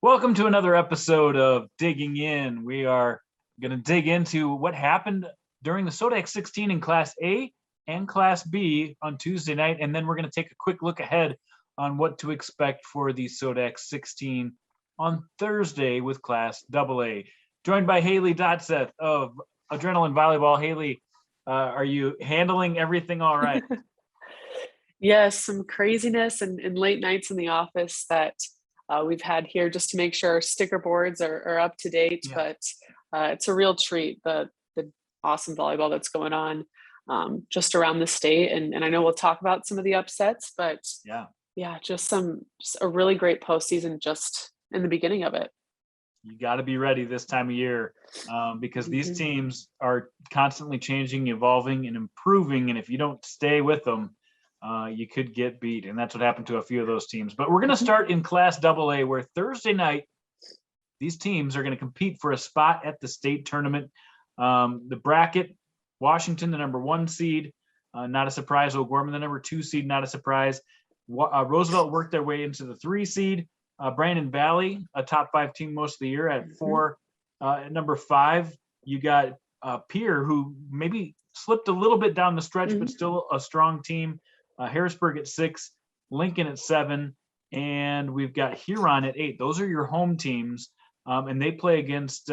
Welcome to another episode of Digging In. We are going to dig into what happened during the Sodak 16 in Class A and Class B on Tuesday night, and then we're going to take a quick look ahead on what to expect for the Sodak 16 on Thursday with Class AA. Joined by Haley Dotseth of Adrenaline Volleyball. Haley, are you handling everything all right? Yes, some craziness and late nights in the office that we've had here just to make sure our sticker boards are up to date. Yeah. But it's a real treat, the awesome volleyball that's going on just around the state. And I know we'll talk about some of the upsets, but yeah, just a really great postseason just in the beginning of it. You got to be ready this time of year because these teams are constantly changing, evolving, and improving. And if you don't stay with them, you could get beat. And that's what happened to a few of those teams. But we're going to start in Class AA, where Thursday night, these teams are going to compete for a spot at the state tournament. The bracket, Washington, the number 1 seed, not a surprise. O'Gorman, the number 2 seed, not a surprise. Roosevelt worked their way into the 3 seed. Brandon Valley, a top 5 team most of the year at 4. At number 5, you got Pierre, who maybe slipped a little bit down the stretch, but still a strong team. Harrisburg at 6, Lincoln at 7, and we've got Huron at 8. Those are your home teams, and they play against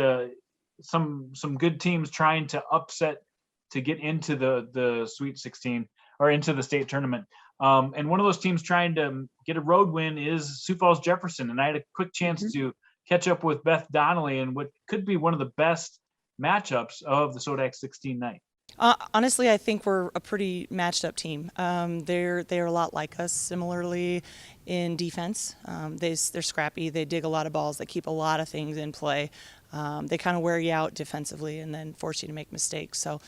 some good teams trying to upset to get into the Sweet 16 or into the state tournament. And one of those teams trying to get a road win is Sioux Falls Jefferson. And I had a quick chance to catch up with Beth Donnelly and what could be one of the best matchups of the Sodak 16 night. Honestly, I think we're a pretty matched up team. They're a lot like us, similarly in defense. They're scrappy. They dig a lot of balls. They keep a lot of things in play. They kind of wear you out defensively and then force you to make mistakes. So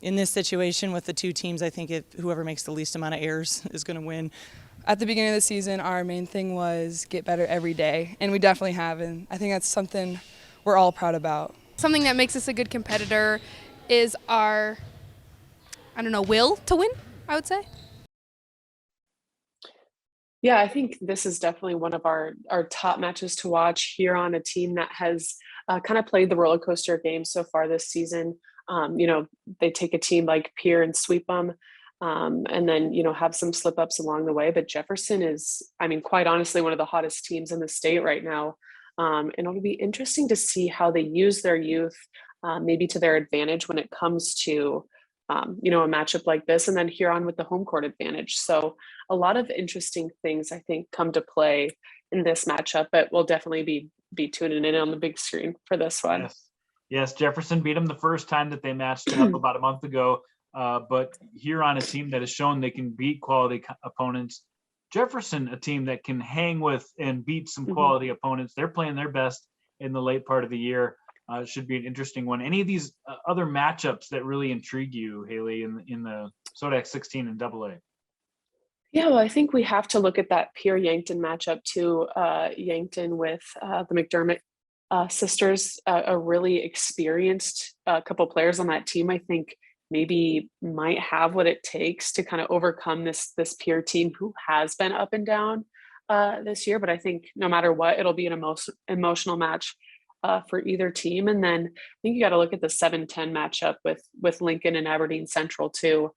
in this situation with the two teams, I think whoever makes the least amount of errors is going to win. At the beginning of the season, our main thing was get better every day, and we definitely have, and I think that's something we're all proud about. Something that makes us a good competitor is our, will to win, I would say. Yeah, I think this is definitely one of our top matches to watch here on a team that has kind of played the roller coaster game so far this season. They take a team like Pierre and sweep them and then, have some slip ups along the way. But Jefferson is, quite honestly, one of the hottest teams in the state right now. And it'll be interesting to see how they use their youth maybe to their advantage when it comes to, a matchup like this, and then Huron with the home court advantage. So a lot of interesting things, I think, come to play in this matchup, but we'll definitely be tuning in on the big screen for this one. Yes, Jefferson beat them the first time that they matched up about a month ago, but Huron, a team that has shown they can beat quality opponents. Jefferson, a team that can hang with and beat some quality opponents. They're playing their best in the late part of the year. It should be an interesting one. Any of these other matchups that really intrigue you, Haley, in the Sodak 16 and AA? Yeah, well, I think we have to look at that Pierre-Yankton matchup too. Yankton with the McDermott sisters, a really experienced couple players on that team. I think maybe might have what it takes to kind of overcome this Pierre team who has been up and down this year. But I think no matter what, it'll be an emotional match for either team. And then I think you got to look at the 7-10 matchup with Lincoln and Aberdeen Central too.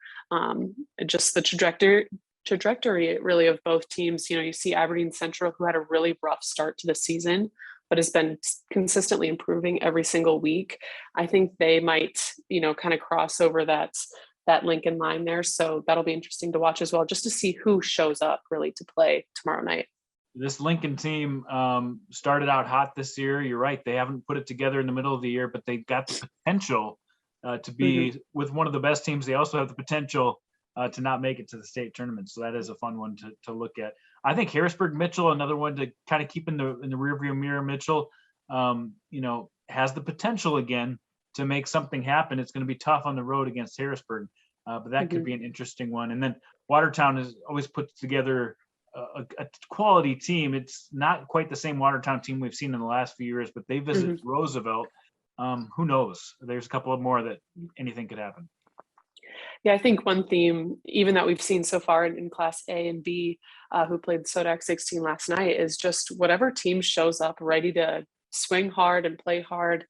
Just the trajectory really of both teams. You see Aberdeen Central, who had a really rough start to the season, but has been consistently improving every single week. I think they might, kind of cross over that Lincoln line there. So that'll be interesting to watch as well, just to see who shows up really to play tomorrow night. This Lincoln team started out hot this year. You're right. They haven't put it together in the middle of the year, but they've got the potential to be with one of the best teams. They also have the potential to not make it to the state tournament. So that is a fun one to look at. I think Harrisburg Mitchell, another one to kind of keep in the rearview mirror. Mitchell, has the potential again to make something happen. It's going to be tough on the road against Harrisburg, but that could be an interesting one. And then Watertown has always put together a quality team. It's not quite the same Watertown team we've seen in the last few years, but they visit Roosevelt. Who knows? There's a couple of more that anything could happen. Yeah, I think one theme, even that we've seen so far in Class A and B, who played Sodak 16 last night, is just whatever team shows up ready to swing hard and play hard,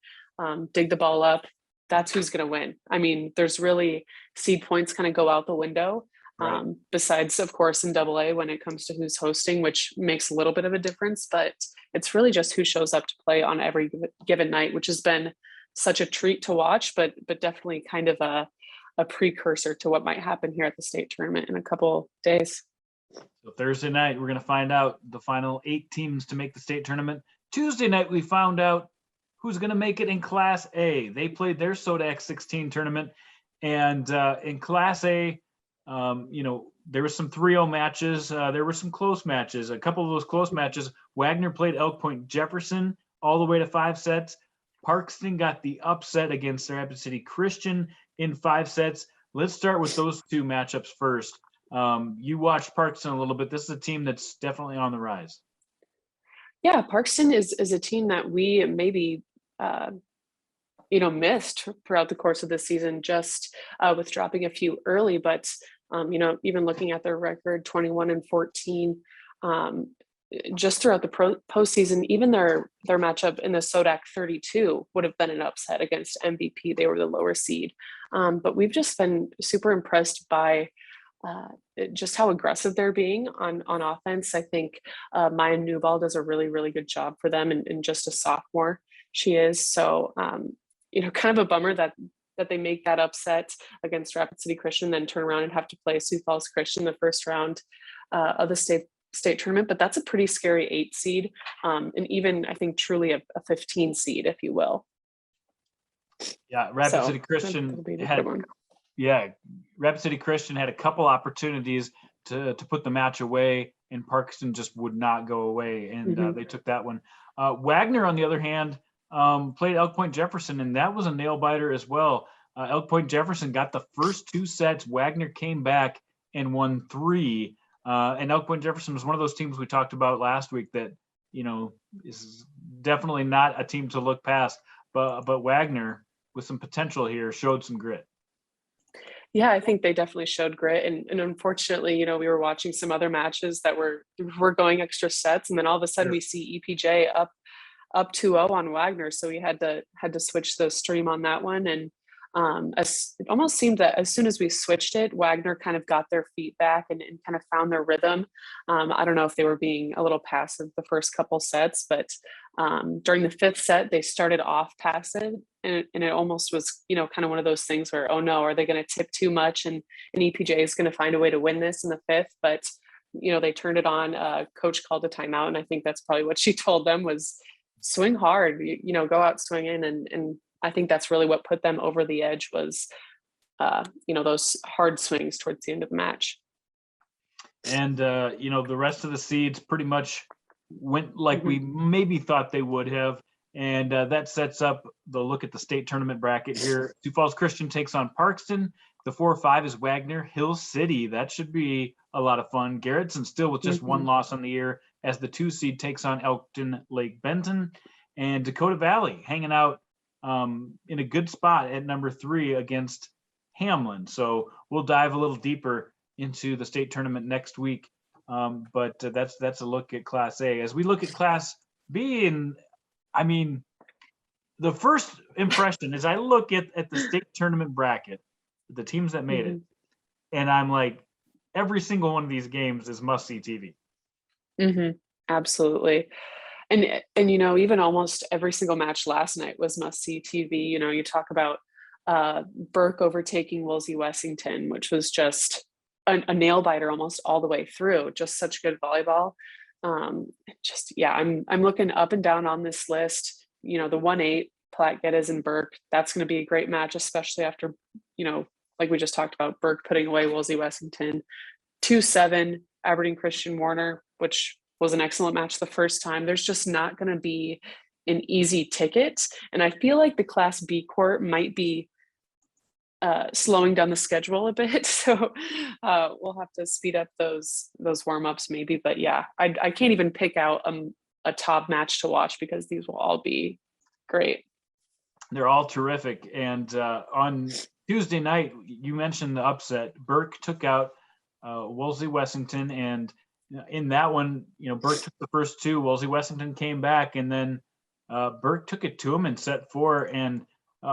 dig the ball up, that's who's going to win. I mean, there's really seed points kind of go out the window. Right. Besides, of course, in AA when it comes to who's hosting, which makes a little bit of a difference, but it's really just who shows up to play on every given night, which has been such a treat to watch, but definitely kind of a precursor to what might happen here at the state tournament in a couple days. So Thursday night, we're going to find out the final 8 teams to make the state tournament. Tuesday night, we found out who's going to make it in Class A. They played their Sodak 16 tournament, and in Class A, there were some 3-0 matches. There were some close matches. A couple of those close matches, Wagner played Elk Point Jefferson all the way to 5 sets. Parkston got the upset against Rapid City Christian in 5 sets. Let's start with those 2 matchups first. You watched Parkston a little bit. This is a team that's definitely on the rise. Yeah, Parkston is a team that we maybe missed throughout the course of the season, just with dropping a few early. But even looking at their record, 21-14, just throughout the postseason, even their matchup in the Sodak 32 would have been an upset against MVP. They were the lower seed, but we've just been super impressed by just how aggressive they're being on offense. I think Maya Newball does a really, really good job for them, and just a sophomore she is. So, kind of a bummer that they make that upset against Rapid City Christian, then turn around and have to play Sioux Falls Christian the first round of the state tournament. But that's a pretty scary 8 seed, and even I think truly a 15 seed, if you will. Yeah, Rapid City Christian had. Yeah, Rapid City Christian had a couple opportunities to put the match away, and Parkston just would not go away, and they took that one. Wagner, on the other hand, played Elk Point Jefferson, and that was a nail biter as well. Elk Point Jefferson got the first 2 sets. Wagner came back and won 3. And Elk Point Jefferson was one of those teams we talked about last week that, is definitely not a team to look past. But Wagner, with some potential here, showed some grit. Yeah, I think they definitely showed grit, and unfortunately, we were watching some other matches that were going extra sets, and then all of a sudden we see EPJ up 2-0 on Wagner, so we had to switch the stream on that one, and it almost seemed that as soon as we switched it, Wagner kind of got their feet back and kind of found their rhythm. I don't know if they were being a little passive the first couple sets, but during the 5th set, they started off passive, and it almost was, kind of one of those things where, oh no, are they going to tip too much? And EPJ is going to find a way to win this in the 5th, but they turned it on. Coach called a timeout, and I think that's probably what she told them was swing hard, go out swinging, and I think that's really what put them over the edge was, those hard swings towards the end of the match. And, the rest of the seeds pretty much went like we maybe thought they would have. And that sets up the look at the state tournament bracket here. Sioux Falls Christian takes on Parkston. The 4-5 is Wagner. Hill City, that should be a lot of fun. Garrettson still with just 1 loss on the year as the 2 seed takes on Elkton Lake Benton. And Dakota Valley hanging out in a good spot at number 3 against Hamlin. So we'll dive a little deeper into the state tournament next week. But that's a look at Class A. As we look at Class B, and I mean, the first impression is I look at the state tournament bracket, the teams that made it, and I'm like, every single one of these games is must-see TV. Absolutely. And even almost every single match last night was must-see TV. You talk about Burke overtaking Woolsey Wessington, which was just a nail biter almost all the way through. Just such good volleyball. I'm looking up and down on this list. The 1-8 Platte Geddes and Burke. That's going to be a great match, especially after like we just talked about, Burke putting away Woolsey Wessington. 2-7 Aberdeen Christian Warner, which was an excellent match the first time. There's just not going to be an easy ticket. And I feel like the Class B court might be slowing down the schedule a bit. So we'll have to speed up those warm-ups maybe. But yeah, I can't even pick out a top match to watch because these will all be great. They're all terrific. And on Tuesday night, you mentioned the upset. Burke took out Wolsey Wessington, and in that one, Burke took the first two. Wolsey Wessington came back, and then Burke took it to him in set four. And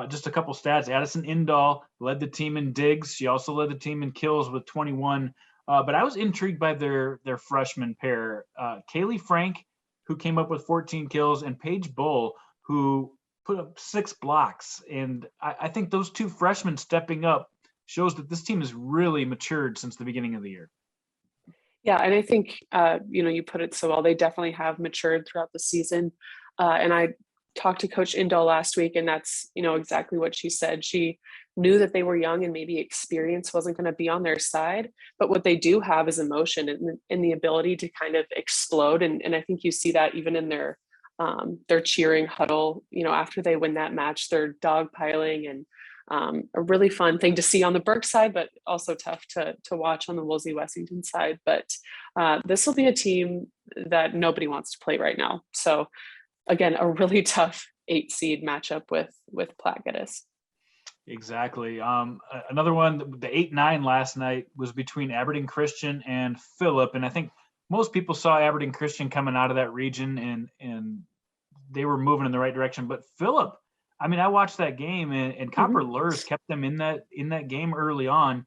just a couple stats: Addison Indahl led the team in digs. She also led the team in kills with 21. But I was intrigued by their freshman pair, Kaylee Frank, who came up with 14 kills, and Paige Bull, who put up 6 blocks. And I think those two freshmen stepping up shows that this team has really matured since the beginning of the year. Yeah, and I think you put it so well. They definitely have matured throughout the season. And I talked to Coach Indall last week, and that's exactly what she said. She knew that they were young and maybe experience wasn't going to be on their side, but what they do have is emotion and the ability to kind of explode. And I think you see that even in their cheering huddle. After they win that match, they're dogpiling, and a really fun thing to see on the Burke side, but also tough to watch on the Wolsey Wessington side. But this will be a team that nobody wants to play right now. So again, a really tough 8 seed matchup with Platte Geddes. Exactly. Another one, the 8-9 last night was between Aberdeen Christian and Phillip, and I think most people saw Aberdeen Christian coming out of that region, and they were moving in the right direction. But Phillip, I watched that game, and Copper Lurs kept them in that game early on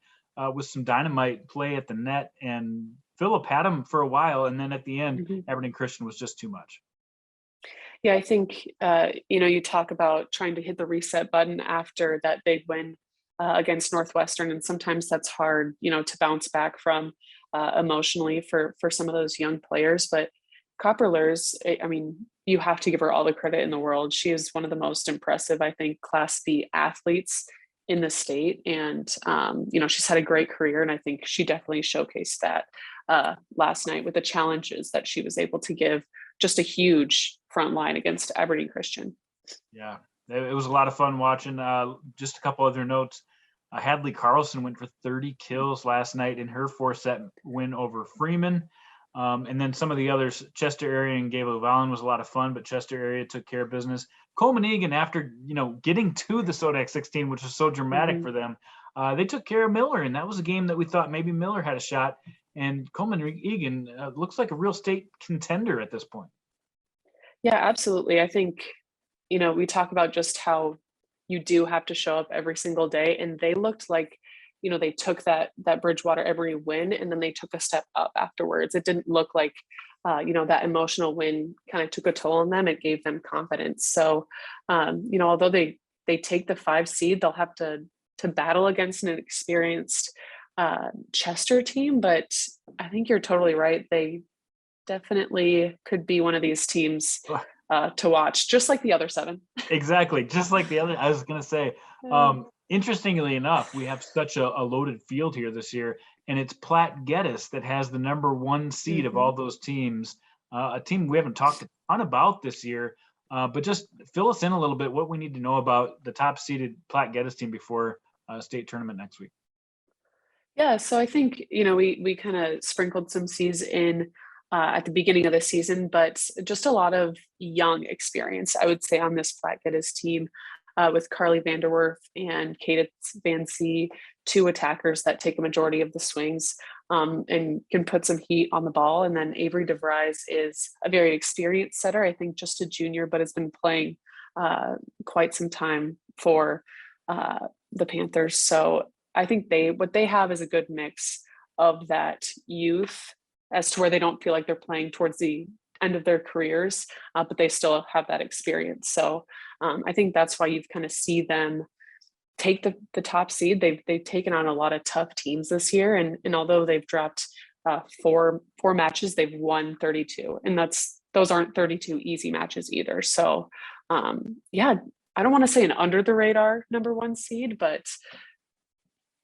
with some dynamite play at the net, and Phillip had them for a while, and then at the end, Aberdeen Christian was just too much. Yeah, I think, you talk about trying to hit the reset button after that big win against Northwestern. And sometimes that's hard, to bounce back from emotionally for some of those young players. But Copper Lurs, you have to give her all the credit in the world. She is one of the most impressive, I think, Class B athletes in the state. And, she's had a great career. And I think she definitely showcased that last night with the challenges that she was able to give. Just a huge front line against Aberdeen Christian. Yeah, it was a lot of fun watching. Just a couple other notes. Hadley Carlson went for 30 kills last night in her 4-set win over Freeman. And then some of the others, Chester area and Gable Vallon was a lot of fun, but Chester area took care of business. Coleman Egan, after getting to the Sodak 16, which was so dramatic for them, they took care of Miller, and that was a game that we thought maybe Miller had a shot. And Coleman Egan looks like a real state contender at this point. Yeah, absolutely. I think, we talk about just how you do have to show up every single day. And they looked like, they took that Bridgewater Emory win, and then they took a step up afterwards. It didn't look like, that emotional win kind of took a toll on them. It gave them confidence. So, although they take the 5 seed, they'll have to battle against an experienced Chester team, but I think you're totally right. They definitely could be one of these teams to watch, just like the other 7. Exactly, just like the other. I was going to say, interestingly enough, we have such a loaded field here this year, and it's Platte Geddes that has the number 1 seed of all those teams. A team we haven't talked a ton about this year, but just fill us in a little bit what we need to know about the top seeded Platte Geddes team before state tournament next week. Yeah, so I think, we kind of sprinkled some seeds in at the beginning of the season, but just a lot of young experience, I would say, on this Platte Geddes team with Carly Vanderwerf and Cadence Van C, 2 attackers that take a majority of the swings and can put some heat on the ball. And then Avery DeVries is a very experienced setter, I think just a junior, but has been playing quite some time for the Panthers. So I think what they have is a good mix of that youth as to where they don't feel like they're playing towards the end of their careers, but they still have that experience. So I think that's why you've kind of see them take the top seed. They've taken on a lot of tough teams this year, and although they've dropped 4 matches, they've won 32, and those aren't 32 easy matches either. So yeah, I don't want to say an under the radar number 1 seed, but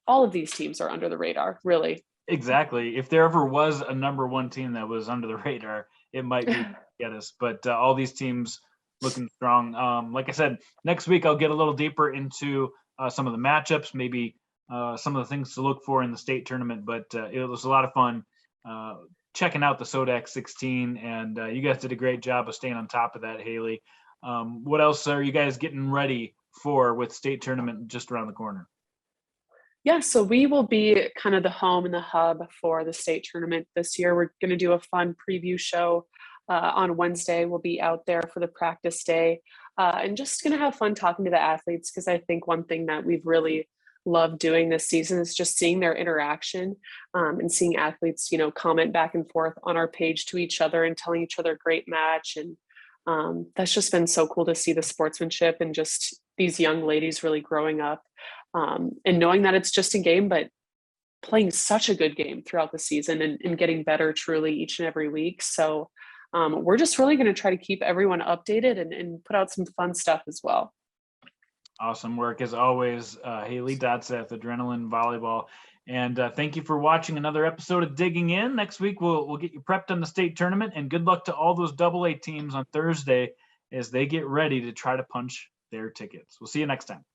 all of these teams are under the radar, really. Exactly. If there ever was a number 1 team that was under the radar, it might be Geddes. But all these teams looking strong. Like I said, next week I'll get a little deeper into some of the matchups, maybe some of the things to look for in the state tournament. But it was a lot of fun checking out the Sodak 16, and you guys did a great job of staying on top of that, Haley. What else are you guys getting ready for with state tournament just around the corner? Yeah, so we will be kind of the home and the hub for the state tournament this year. We're going to do a fun preview show on Wednesday. We'll be out there for the practice day and just going to have fun talking to the athletes, because I think one thing that we've really loved doing this season is just seeing their interaction and seeing athletes, comment back and forth on our page to each other and telling each other great match. And that's just been so cool to see the sportsmanship and just these young ladies really growing up. And knowing that it's just a game, but playing such a good game throughout the season and getting better truly each and every week. So we're just really going to try to keep everyone updated and put out some fun stuff as well. Awesome work as always, Haley Dotseth, Adrenaline Volleyball. And thank you for watching another episode of Digging In. Next week, we'll get you prepped on the state tournament, and good luck to all those AA teams on Thursday as they get ready to try to punch their tickets. We'll see you next time.